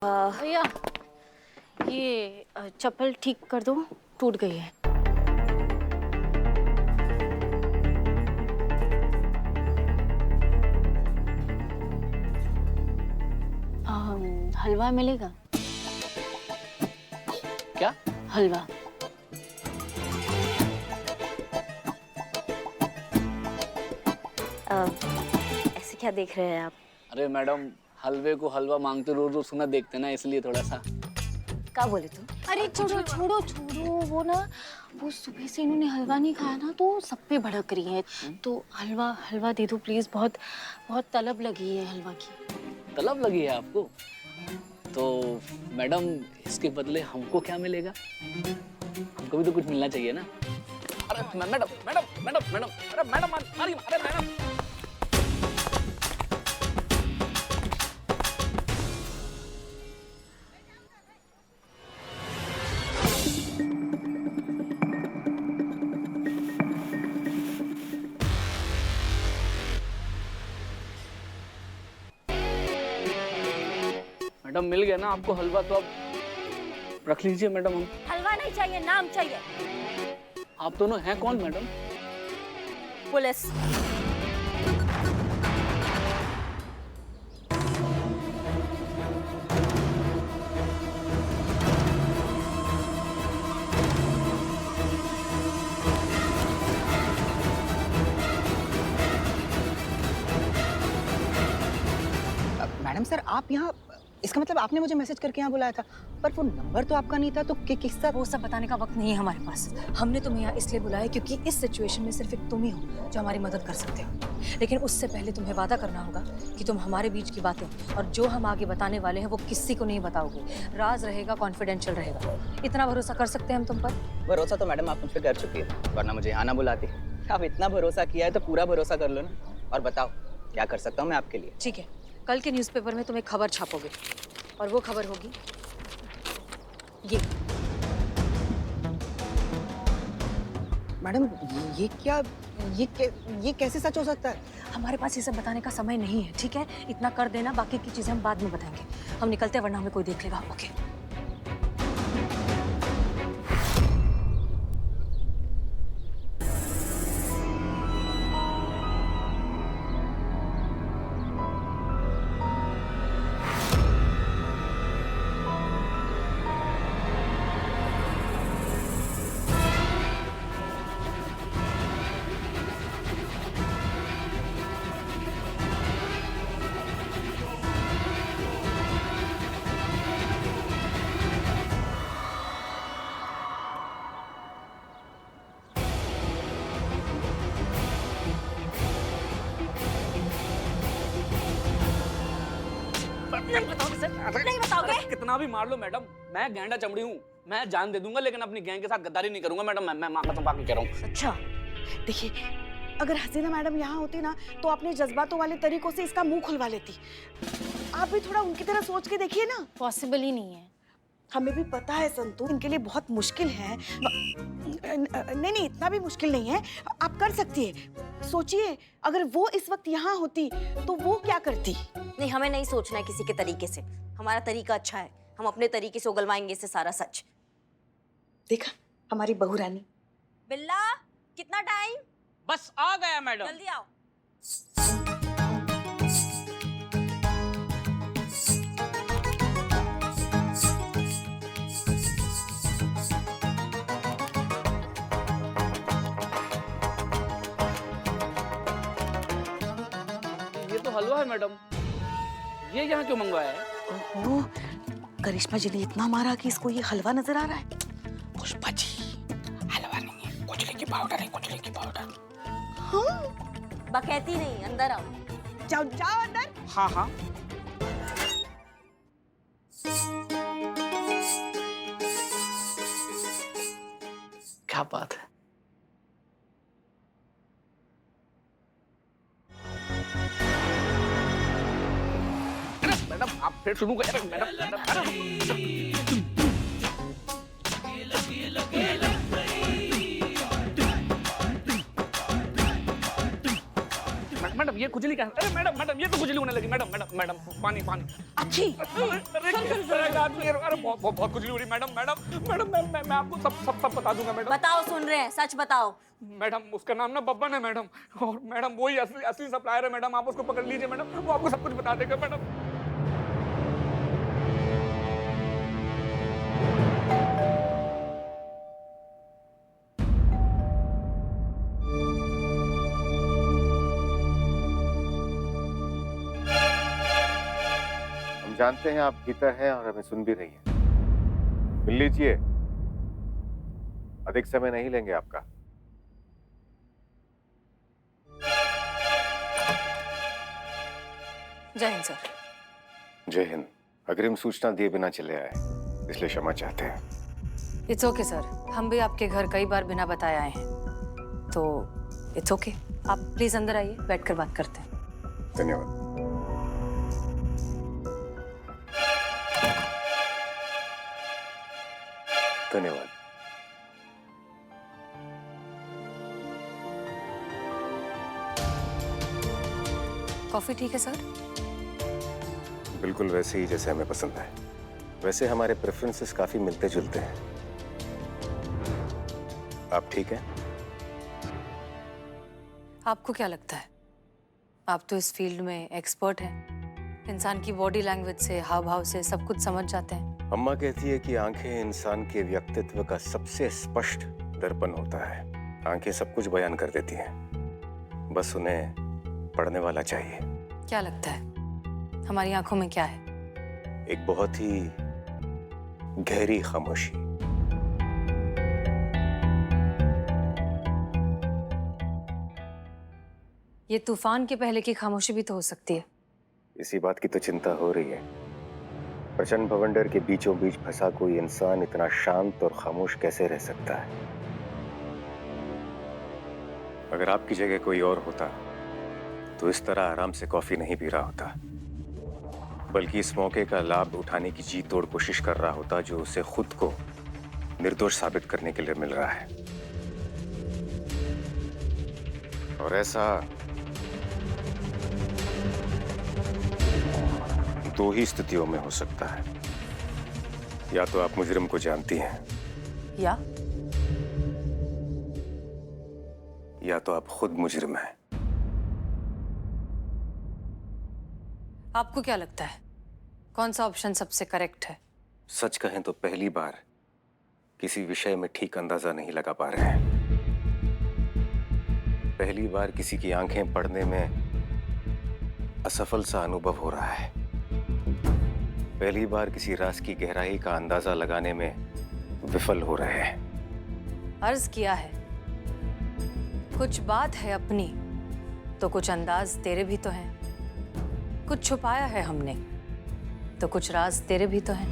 भैया ये चप्पल ठीक कर दो, टूट गई है। हलवा मिलेगा क्या? हलवा। ऐसे क्या देख रहे हैं आप? अरे मैडम, हलवे को हलवा मांगते रोज रोज सुना देखते ना, इसलिए थोड़ा सा। क्या बोले तुम? अरे छोड़ो छोड़ो छोड़ो, वो ना वो सुबह से इन्होंने हलवा नहीं खाया ना, तो सब पे भड़क रही है। तो हलवा हलवा दे दो प्लीज, बहुत बहुत तलब लगी है हलवा की। तलब लगी है आपको? तो मैडम इसके बदले हमको क्या मिलेगा? हमको भी तो कुछ मिलना चाहिए ना। अरे मैडम मैडम मैडम मैडम अरे मैडम अरे मैडम। मैडम मिल गया ना आपको हलवा, तो अब रख लीजिए मैडम। हम हलवा नहीं चाहिए, नाम चाहिए। आप दोनों हैं कौन मैडम? पुलिस। मैडम सर, आप यहाँ, इसका मतलब आपने मुझे मैसेज करके यहाँ बुलाया था, पर वो नंबर तो आपका नहीं था, तो किसका? वो सब बताने का वक्त नहीं है हमारे पास। हमने तुम्हें यहाँ इसलिए बुलाया क्योंकि इस सिचुएशन में सिर्फ एक तुम ही हो जो हमारी मदद कर सकते हो। लेकिन उससे पहले तुम्हें वादा करना होगा कि तुम हमारे बीच की बातें और जो हम आगे बताने वाले हैं वो किसी को नहीं बताओगे। राज रहेगा, कॉन्फिडेंशियल रहेगा। इतना भरोसा कर सकते हैं हम तुम पर? भरोसा तो मैडम आप मुझ पर कर चुकी है, वरना मुझे यहाँ ना बुलाती। आप इतना भरोसा किया है तो पूरा भरोसा कर लो ना। और बताओ क्या कर सकता हूँ मैं आपके लिए? ठीक है, कल के न्यूज़पेपर में तुम एक खबर छापोगे और वो खबर होगी ये। मैडम ये कैसे सच हो सकता है? हमारे पास ये सब बताने का समय नहीं है, ठीक है? इतना कर देना, बाकी की चीजें हम बाद में बताएंगे। हम निकलते हैं वरना हमें कोई देख लेगा। ओके? नहीं बताओगे? कितना भी मार लो मैडम, मैं गैंडा चमड़ी हूँ। मैं जान दे दूंगा, लेकिन अपनी गैंग के साथ गद्दारी नहीं करूंगा मैडम। मैं माँ कसम खा के कह रहा हूँ। अच्छा देखिए, अगर हसीना मैडम यहाँ होती ना तो अपने जज्बातों वाले तरीकों से इसका मुंह खुलवा लेती। आप भी थोड़ा उनकी तरह सोच के देखिए ना। पॉसिबल ही नहीं है। हमें भी पता है संतू, इनके लिए बहुत मुश्किल है। नहीं इतना भी मुश्किल नहीं है, आप कर सकती है। सोचिए अगर वो इस वक्त यहाँ होती तो वो क्या करती। नहीं, हमें नहीं सोचना है किसी के तरीके से। हमारा तरीका अच्छा है, हम अपने तरीके से उगलवाएंगे इससे सारा सच। देखा हमारी बहू रानी। बिल्ला, कितना टाइम? बस आ गया मैडम। जल्दी आओ। ये तो हलवा है मैडम, ये यहाँ क्यों मंगवाया है? ओहो, करिश्मा जी ने इतना मारा कि इसको ये हलवा नजर आ रहा है। पुष्पा जी, हलवा नहीं है, कुचले की पाउडर है, कुचले की पाउडर। हाँ बकैती नहीं, अंदर आओ। जाओ जाओ अंदर। हाँ हाँ। क्या बात है। मैडम आप फिर शुरू करें। मैडम ये खुजली क्या? अरे मैडम मैडम ये तो खुजली होने लगी। मैडम मैडम मैडम पानी पानी। अच्छी अरे बहुत खुजली हो रही मैडम। मैडम मैं आपको सब बता दूंगा मैडम। बताओ, सुन रहे हैं, सच बताओ। मैडम उसका नाम ना बब्बन है मैडम, और मैडम वही असली सप्लायर है मैडम। आप उसको पकड़ लीजिए मैडम, वो आपको सब कुछ बता देगा मैडम। हम जानते हैं आप भीतर हैं और हमें सुन भी रही हैं। मिल लीजिए, अधिक समय नहीं लेंगे आपका। जय हिंद सर। जय हिंद। अग्रिम सूचना दिए बिना चले आए, इसलिए क्षमा चाहते हैं। इट्स ओके सर, हम भी आपके घर कई बार बिना बताए आए हैं, तो इट्स ओके। आप प्लीज अंदर आइए, बैठकर बात करते हैं। धन्यवाद। धन्यवाद। कॉफी ठीक है सर? बिल्कुल वैसे ही जैसे हमें पसंद है। वैसे हमारे प्रेफरेंसेस काफी मिलते जुलते हैं। आप ठीक हैं? आपको क्या लगता है? आप तो इस फील्ड में एक्सपर्ट हैं। इंसान की बॉडी लैंग्वेज से, हाव भाव से सब कुछ समझ जाते हैं। अम्मा कहती है कि आंखें इंसान के व्यक्तित्व का सबसे स्पष्ट दर्पण होता है। आंखें सब कुछ बयान कर देती हैं, बस उन्हें पढ़ने वाला चाहिए। क्या लगता है हमारी आंखों में क्या है? एक बहुत ही गहरी खामोशी। ये तूफान के पहले की खामोशी भी तो हो सकती है। इसी बात की तो चिंता हो रही है। प्रचंड भवंडर के बीचों बीच फंसा कोई इंसान इतना शांत और खामोश कैसे रह सकता है? अगर आपकी जगह कोई और होता तो इस तरह आराम से कॉफी नहीं पी रहा होता, बल्कि इस मौके का लाभ उठाने की जी तोड़ कोशिश कर रहा होता जो उसे खुद को निर्दोष साबित करने के लिए मिल रहा है। और ऐसा दो ही स्थितियों में हो सकता है। या तो आप मुजरिम को जानती हैं, या तो आप खुद मुजरिम हैं। आपको क्या लगता है कौन सा ऑप्शन सबसे करेक्ट है? सच कहें तो पहली बार किसी विषय में ठीक अंदाजा नहीं लगा पा रहे हैं। पहली बार किसी की आंखें पढ़ने में असफल सा अनुभव हो रहा है। पहली बार किसी राज की गहराई का अंदाजा लगाने में विफल हो रहे हैं। अर्ज किया है, कुछ बात है अपनी तो कुछ अंदाज तेरे भी तो हैं। कुछ छुपाया है हमने तो कुछ राज तेरे भी तो हैं।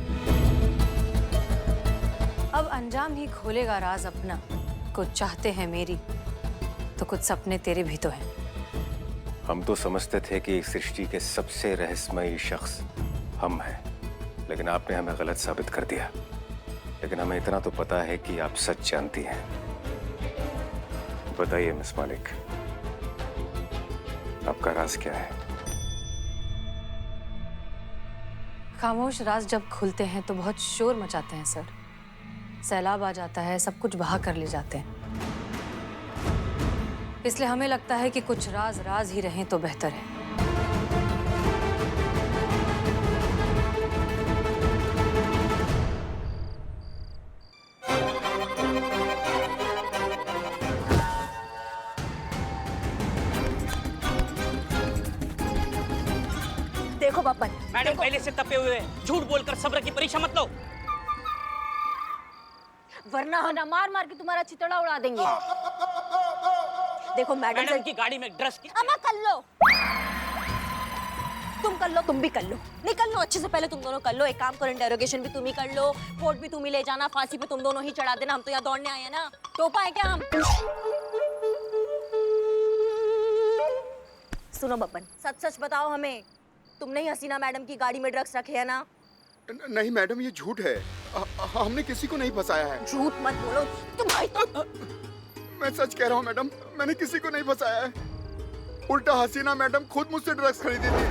अब अंजाम ही खोलेगा राज अपना। कुछ चाहते हैं मेरी तो कुछ सपने तेरे भी तो हैं। हम तो समझते थे कि इस सृष्टि के सबसे रहस्यमयी शख्स हम हैं, लेकिन आपने हमें गलत साबित कर दिया। लेकिन हमें इतना तो पता है कि आप सच जानती हैं। बताइए मिस मालिक, आपका राज क्या है? खामोश राज जब खुलते हैं तो बहुत शोर मचाते हैं सर। सैलाब आ जाता है, सब कुछ बहा कर ले जाते हैं। इसलिए हमें लगता है कि कुछ राज राज ही रहें तो बेहतर है। देखो बब्बन, मैडम पहले से तपे हुए हैं, झूठ बोलकर सब्र की परीक्षा मत लो, वरना हम ना मार मार के तुम्हारा चितड़ा उड़ा देंगे। देखो मैडम की गाड़ी में ड्रग्स की। अम्मा कर लो, तुम कर लो, तुम भी कर लो, निकल लो अच्छे से। पहले तुम दोनों कर लो। एक काम करो, इंटेरोगेशन भी तुम ही कर लो, कोर्ट भी तुम ही ले जाना, फांसी पे तुम दोनों ही चढ़ा देना। हम तो यहाँ दौड़ने आए हैं ना, टोपा है क्या हम? सुनो बब्बन, सच सच बताओ हमें, तुमने ही हसीना मैडम की गाड़ी में ड्रग्स रखे है ना? नहीं मैडम, ये झूठ है। हमने किसी को नहीं फंसाया है। झूठ मत बोलो तुम्हारी तो। मैं सच कह रहा हूँ मैडम, मैंने किसी को नहीं फंसाया है। उल्टा हसीना मैडम खुद मुझसे ड्रग्स खरीदी थी।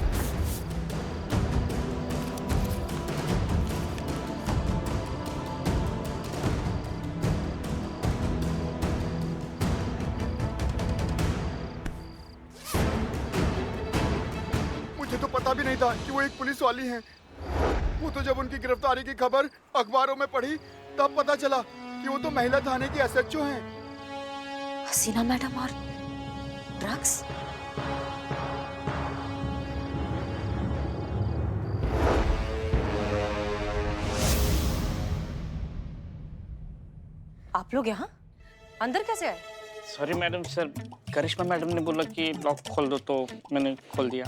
मुझे तो पता भी नहीं था कि वो एक पुलिस वाली हैं। वो तो जब उनकी गिरफ्तारी की खबर अखबारों में पढ़ी तब पता चला कि वो तो महिला थाने की एसएचओ हैं। हसीना मैडम और ड्रग्स। आप लोग यहाँ अंदर कैसे आए? सॉरी मैडम सर, करिश्मा मैडम ने बोला कि लॉक खोल दो तो मैंने खोल दिया।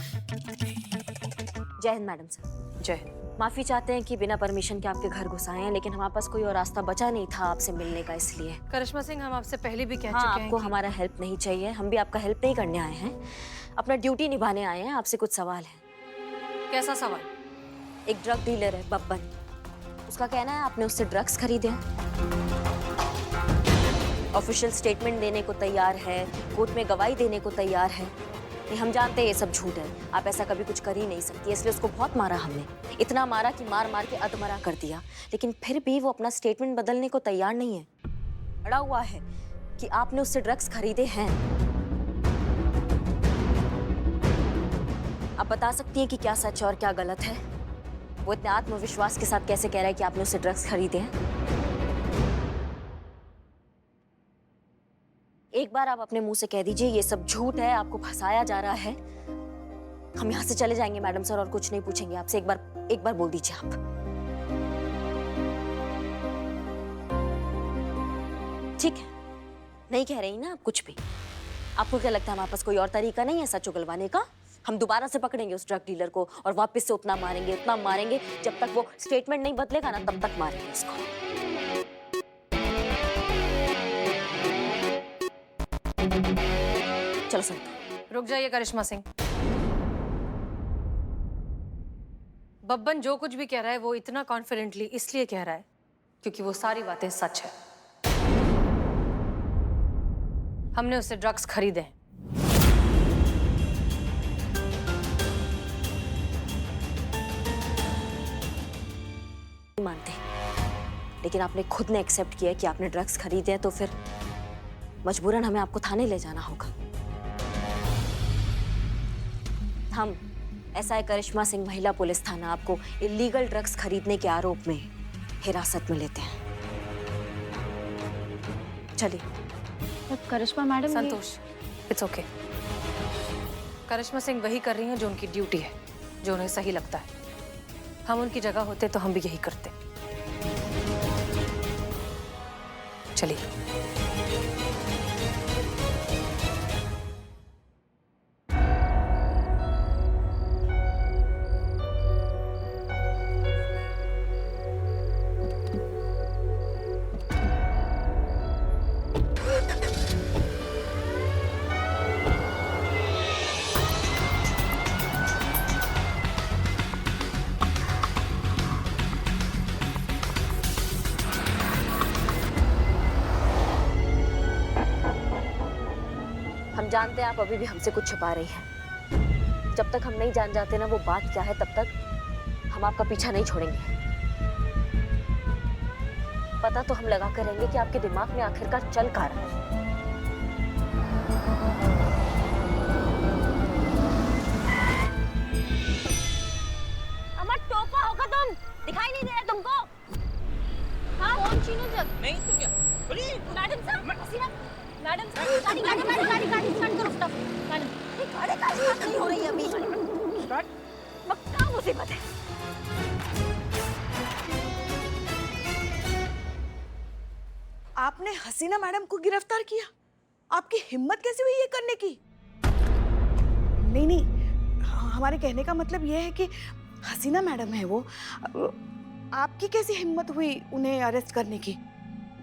जय हिंद मैडम सर। जय। माफी चाहते हैं कि बिना परमिशन के आपके घर घुस आए हैं, लेकिन हमारे पास कोई और रास्ता बचा नहीं था आपसे मिलने का, इसलिए। करिश्मा सिंह, हम आपसे पहले भी कह हाँ, चुके हैं आपको कि... हमारा हेल्प नहीं चाहिए, हम भी आपका हेल्प नहीं करने आए हैं, अपना ड्यूटी निभाने आए हैं। आपसे कुछ सवाल है। कैसा सवाल? एक ड्रग डीलर है बब्बन, उसका कहना है आपने उससे ड्रग्स खरीदे हैं। ऑफिशियल स्टेटमेंट देने को तैयार है, कोर्ट में गवाही देने को तैयार है। नहीं, हम जानते हैं ये सब झूठ है, आप ऐसा कभी कुछ कर ही नहीं सकती, इसलिए उसको बहुत मारा हमने, इतना मारा कि मार मार के अधमरा कर दिया, लेकिन फिर भी वो अपना स्टेटमेंट बदलने को तैयार नहीं है। अड़ा हुआ है कि आपने उससे ड्रग्स खरीदे हैं। आप बता सकती हैं कि क्या सच और क्या गलत है? वो इतने आत्मविश्वास के साथ कैसे कह रहा है कि आपने उससे ड्रग्स खरीदे हैं? एक बार आप अपने मुंह से कह दीजिए ये सब झूठ है, आपको फंसाया जा रहा है। हम यहाँ से चले जाएंगे मैडम सर, और कुछ नहीं पूछेंगे आपसे। एक बार बोल दीजिए आप। ठीक है, नहीं कह रही ना आप कुछ भी। आपको क्या लगता है हमारे पास कोई और तरीका नहीं है सच उगलवाने का? हम दोबारा से पकड़ेंगे उस ड्रग डीलर को और वापस से उतना मारेंगे जब तक वो स्टेटमेंट नहीं बदलेगा ना, तब तक मारेंगे उसको। चलो सुनते। रुक जाइए करिश्मा सिंह। बब्बन जो कुछ भी कह रहा है वो इतना कॉन्फिडेंटली इसलिए कह रहा है क्योंकि वो सारी बातें सच है। हमने उससे ड्रग्स खरीदे हैं। मानते, लेकिन आपने खुद ने एक्सेप्ट किया कि आपने ड्रग्स खरीदे हैं, तो फिर मजबूरन हमें आपको थाने ले जाना होगा। हम एसआई करिश्मा सिंह, महिला पुलिस थाना, आपको इलीगल ड्रग्स खरीदने के आरोप में हिरासत में लेते हैं। चलिए। करिश्मा मैडम, संतोष, इट्स ओके। करिश्मा सिंह वही कर रही हैं जो उनकी ड्यूटी है, जो उन्हें सही लगता है। हम उनकी जगह होते तो हम भी यही करते। चलिए। जानते हैं आप अभी भी हमसे कुछ छुपा रही हैं। जब तक हम नहीं जान जाते ना वो बात क्या है, तब तक हम आपका पीछा नहीं छोड़ेंगे। पता तो हम लगा कर रहेंगे कि आपके दिमाग में आखिरकार चल क्या रहा है। अमर, टोपा होगा तुम, दिखाई नहीं दे रहा तुमको? हाँ, कौन चीनू जग? नहीं तो क्या? मैडम साहब, मैडम गाड़ी स्टार्ट करो फटाफट। मैडम, ये गाड़ी का स्टार्ट नहीं हो रही है अभी। स्टार्ट? पक्का मुसीबत है। आपने हसीना मैडम को गिरफ्तार किया? आपकी हिम्मत कैसे हुई ये करने की? नहीं, हमारे कहने का मतलब ये है कि हसीना मैडम है वो। आपकी कैसी हिम्मत हुई उन्हें अरेस्ट करने की?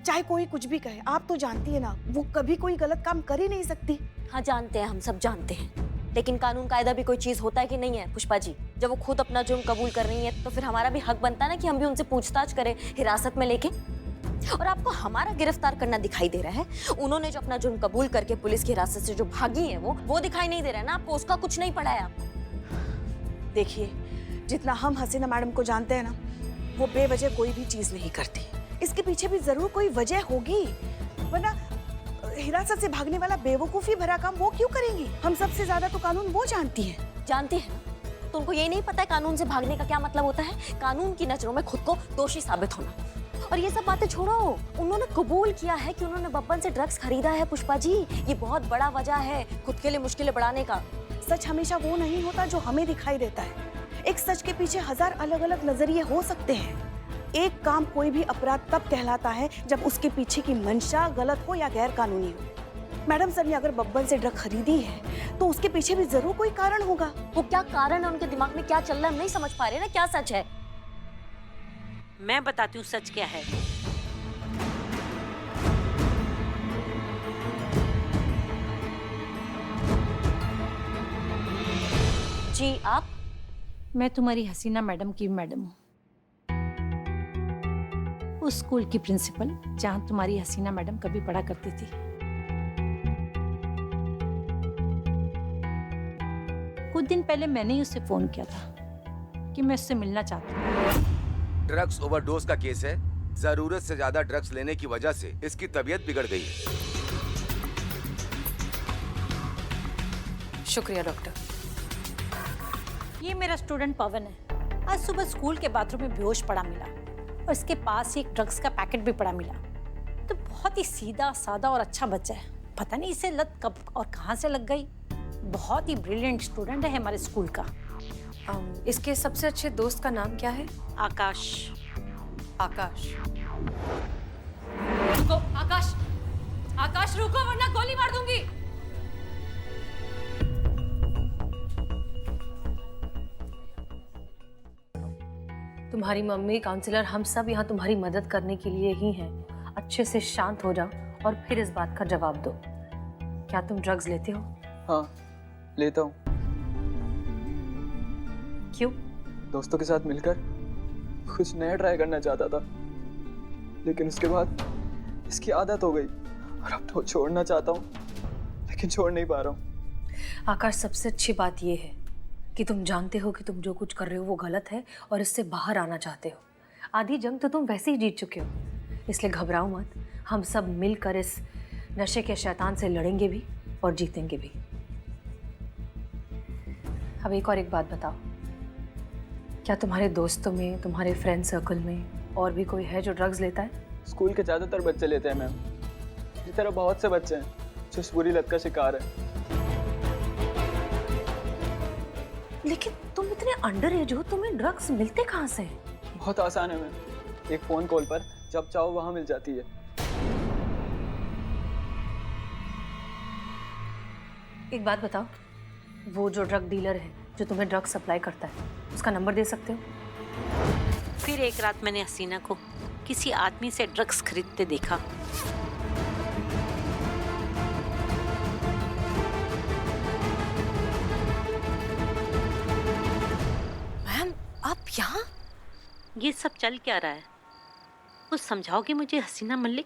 चाहे कोई कुछ भी कहे, आप तो जानती है ना वो कभी कोई गलत काम कर ही नहीं सकती। हाँ जानते हैं, हम सब जानते हैं, लेकिन कानून कायदा भी कोई चीज होता है कि नहीं है पुष्पा जी? जब वो खुद अपना जुर्म कबूल कर रही है तो फिर हमारा भी हक बनता है ना कि हम भी उनसे पूछताछ करें हिरासत में लेके। और आपको हमारा गिरफ्तार करना दिखाई दे रहा है। उन्होंने जो अपना जुर्म कबूल करके पुलिस की हिरासत से जो भागी है वो दिखाई नहीं दे रहा है ना आपको? उसका कुछ नहीं पड़ा है आपको। देखिए, जितना हम हसीना मैडम को जानते हैं ना, वो बेवजह कोई भी चीज नहीं करती। इसके पीछे भी जरूर कोई वजह होगी, वरना हिरासत से भागने वाला बेवकूफी भरा काम वो क्यों करेंगी? हम सबसे ज्यादा तो कानून वो जानती है। जानती है ना, तो उनको ये नहीं पता है कानून से भागने का क्या मतलब होता है? कानून की नजरों में खुद को दोषी साबित होना। और ये सब बातें छोड़ो, उन्होंने कबूल किया है कि उन्होंने बब्बन से ड्रग्स खरीदा है पुष्पा जी। ये बहुत बड़ा वजह है खुद के लिए मुश्किलें बढ़ाने का। सच हमेशा वो नहीं होता जो हमें दिखाई देता है। एक सच के पीछे 1000 अलग-अलग नजरिए हो सकते हैं। एक काम कोई भी अपराध तब कहलाता है जब उसके पीछे की मंशा गलत हो या गैर कानूनी हो। मैडम सर ने अगर बब्बन से ड्रग खरीदी है तो उसके पीछे भी जरूर कोई कारण होगा। वो क्या कारण है, उनके दिमाग में क्या चल रहा है हम नहीं समझ पा रहे ना। क्या सच है? मैं बताती हूँ सच क्या है। जी आप? मैं तुम्हारी हसीना मैडम की मैडम हूँ, उस स्कूल की प्रिंसिपल जहाँ तुम्हारी हसीना मैडम कभी पढ़ा करती थी। कुछ दिन पहले मैंने ही उससे फोन किया था कि मैं उससे मिलना चाहती हूँ। ड्रग्स ओवरडोज का केस है। जरूरत से ज्यादा ड्रग्स लेने की वजह से इसकी तबीयत बिगड़ गई है। शुक्रिया डॉक्टर। ये मेरा स्टूडेंट पवन है। आज सुबह स्कूल के बाथरूम में बेहोश पड़ा मिला और इसके पास ही एक ड्रग्स का पैकेट भी पड़ा मिला। तो बहुत ही सीधा सादा और अच्छा बच्चा है। पता नहीं इसे लत कब और कहाँ से लग गई। बहुत ही ब्रिलियंट स्टूडेंट है हमारे स्कूल का। इसके सबसे अच्छे दोस्त का नाम क्या है? आकाश। आकाश। रुको आकाश, आकाश रुको वरना गोली मार दूंगी। तुम्हारी मम्मी, काउंसलर, हम सब यहाँ तुम्हारी मदद करने के लिए ही हैं। अच्छे से शांत हो जाओ और फिर इस बात का जवाब दो। क्या तुम ड्रग्स लेते हो? हाँ, लेता हूँ। क्यों? दोस्तों के साथ मिलकर कुछ नया ट्राई करना चाहता था, लेकिन उसके बाद इसकी आदत हो गई और अब तो छोड़ना चाहता हूँ, लेकिन छोड़ नहीं पा रहा हूँ। आकाश, सबसे अच्छी बात यह है कि तुम जानते हो कि तुम जो कुछ कर रहे हो वो गलत है और इससे बाहर आना चाहते हो। आधी जंग तो तुम वैसे ही जीत चुके हो, इसलिए घबराओ मत। हम सब मिलकर इस नशे के शैतान से लड़ेंगे भी और जीतेंगे भी। अब एक बात बताओ, क्या तुम्हारे दोस्तों में, तुम्हारे फ्रेंड सर्कल में और भी कोई है जो ड्रग्स लेता है? स्कूल के ज़्यादातर बच्चे लेते हैं मैम। इसी तरह बहुत से बच्चे हैं जो इस बुरी लत का शिकार है। लेकिन तुम इतने अंडर एज हो, तुम्हें ड्रग्स मिलते कहाँ से? बहुत आसान है मैम, एक फ़ोन कॉल पर जब चाहो वहाँ मिल जाती है। एक बात बताओ, वो जो ड्रग डीलर है जो तुम्हें ड्रग सप्लाई करता है, उसका नंबर दे सकते हो? फिर एक रात मैंने हसीना को किसी आदमी से ड्रग्स खरीदते देखा। मैम, आप यहाँ? ये सब चल क्या रहा है? कुछ समझाओगे मुझे हसीना मलिक?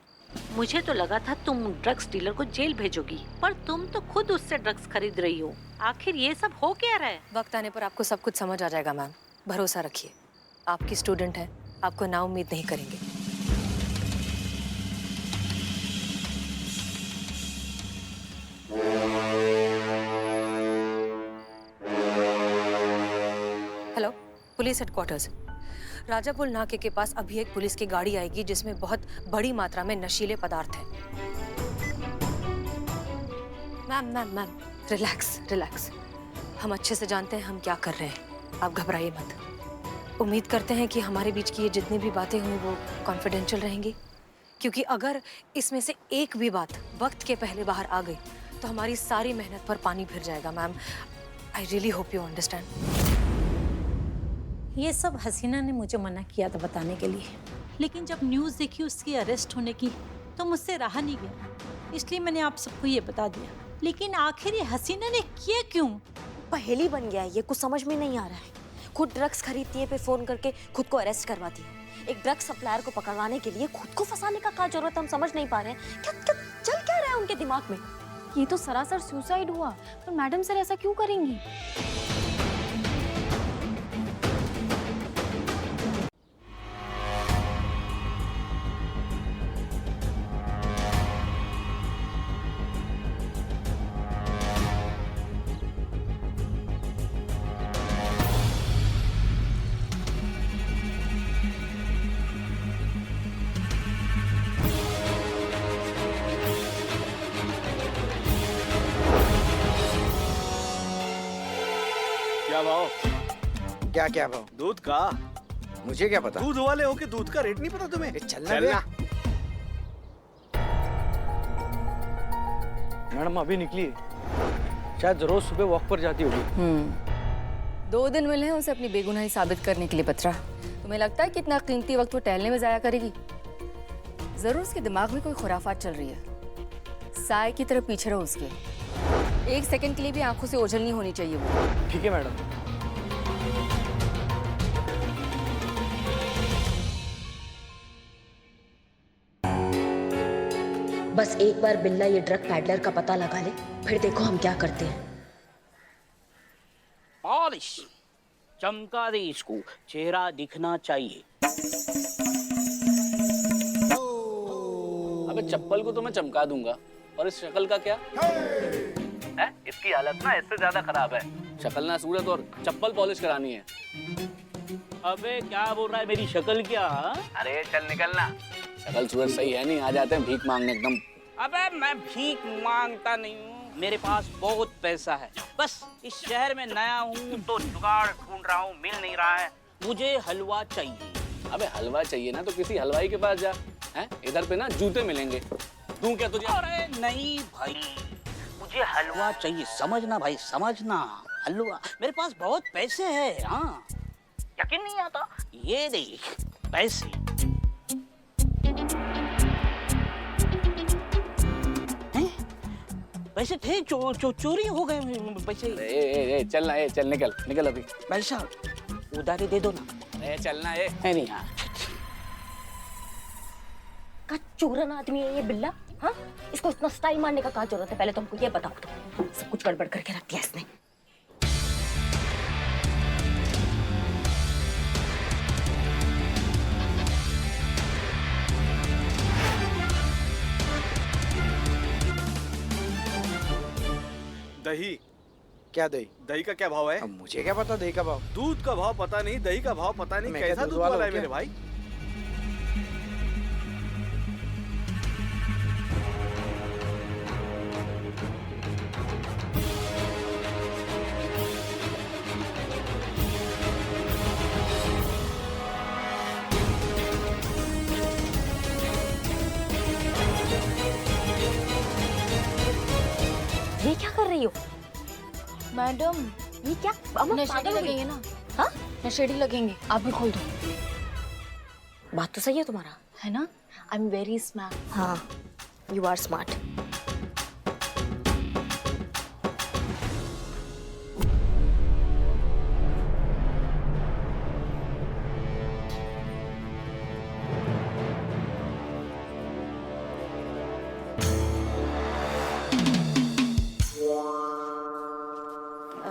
मुझे तो लगा था तुम ड्रग्स डीलर को जेल भेजोगी, पर तुम तो खुद उससे ड्रग्स खरीद रही हो। आखिर ये सब हो क्या रहा है? वक्त आने पर आपको सब कुछ समझ आ जाएगा मैम, भरोसा रखिए। आपकी स्टूडेंट है, आपको ना उम्मीद नहीं करेंगे। Hello, police headquarters. राजापुल नाके के पास अभी एक पुलिस की गाड़ी आएगी जिसमें बहुत बड़ी मात्रा में नशीले पदार्थ हैं। Ma'am, relax relax. हम अच्छे से जानते हैं हम क्या कर रहे हैं, आप घबराइए मत। उम्मीद करते हैं कि हमारे बीच की ये जितनी भी बातें हुई वो कॉन्फिडेंशियल रहेंगी, क्योंकि अगर इसमें से एक भी बात वक्त के पहले बाहर आ गई तो हमारी सारी मेहनत पर पानी फिर जाएगा। Ma'am, I really hope you understand. ये सब हसीना ने मुझे मना किया था बताने के लिए, लेकिन जब न्यूज़ देखी उसकी अरेस्ट होने की तो मुझसे रहा नहीं गया, इसलिए मैंने आप सबको ये बता दिया। लेकिन आखिर ये हसीना ने किया क्यों? पहेली बन गया है ये, कुछ समझ में नहीं आ रहा है। खुद ड्रग्स खरीदती है, पे फोन करके खुद को अरेस्ट करवाती है। एक ड्रग सप्लायर को पकड़वाने के लिए खुद को फंसाने का क्या जरूरत है? हम समझ नहीं पा रहे हैं क्या क्या चल क्या रहा है उनके दिमाग में। ये तो सरासर सुसाइड हुआ, पर मैडम सर ऐसा क्यों करेंगी? क्या भाव? क्या क्या भाव? दूध का? मुझे क्या पता? दूध वाले हो के दूध का रेट नहीं पता तुम्हें? चलना भैया। मैडम अभी निकली है, शायद रोज सुबह वॉक पर जाती होगी। 2 दिन मिले हैं उसे अपनी बेगुनाही साबित करने के लिए। बत्रा, तुम्हें लगता है कि इतना कीमती वक्त वो टहलने में जाया करेगी? जरूर उसके दिमाग में कोई खुराफात चल रही है। साय की तरफ पीछे रहो उसके। 1 सेकंड के लिए भी आंखों से ओझल नहीं होनी चाहिए वो। ठीक है मैडम। बस एक बार बिल्ला ये ड्रग पैडलर का पता लगा ले, फिर देखो हम क्या करते हैं। पॉलिश चमका दे इसको, चेहरा दिखना चाहिए। अबे चप्पल को तो मैं चमका दूंगा, और इस शक्ल का क्या है? इसकी हालत ना इससे ज्यादा खराब है। शक्ल ना सूरत और चप्पल पॉलिश करानी है। अबे क्या बोल रहा है, मेरी शक्ल क्या? अरे चल निकलना। शक्ल सूरत सही है नहीं, आ जाते हैं भीख मांगने एकदम। अबे मैं भीख मांगता नहीं हूँ, मेरे पास बहुत पैसा है। बस इस शहर में नया हूँ तो जुगाड़ ढूंढ रहा हूँ, मिल नहीं रहा है। मुझे हलवा चाहिए। अबे हलवा चाहिए ना तो किसी हलवाई के पास जा। हैं? इधर पे ना जूते मिलेंगे। दूं क्या तुझे? अरे नहीं भाई, मुझे हलवा चाहिए। समझना भाई, समझना। हलवा, मेरे पास बहुत पैसे हैं। हाँ, यकीन नहीं आता? ये देख पैसे। पैसे थे, चोरी हो गए पैसे। चल निकल अभी। भाई साहब उधारी दे दो ना। चलना नहीं यार। का चूरन आदमी है ये बिल्ला? हाँ, इसको इतना स्टाइल मारने का क्या जरूरत है? पहले तो हमको ये बताओ, तो सब कुछ गड़बड़ करके रख दिया इसने। दही? क्या दही? दही का क्या भाव है? अब मुझे क्या पता दही का भाव? दूध का भाव पता नहीं, दही का भाव पता नहीं। कैसा दूध वाला है मेरे भाई? ये क्या कर रही हो मैडम? ये क्या? नशेड़ी लगेंगे ना? हाँ, नशेड़ी लगेंगे। आप भी खोल दो। बात तो सही है तुम्हारा, है ना? I am very smart. हाँ, यू आर स्मार्ट।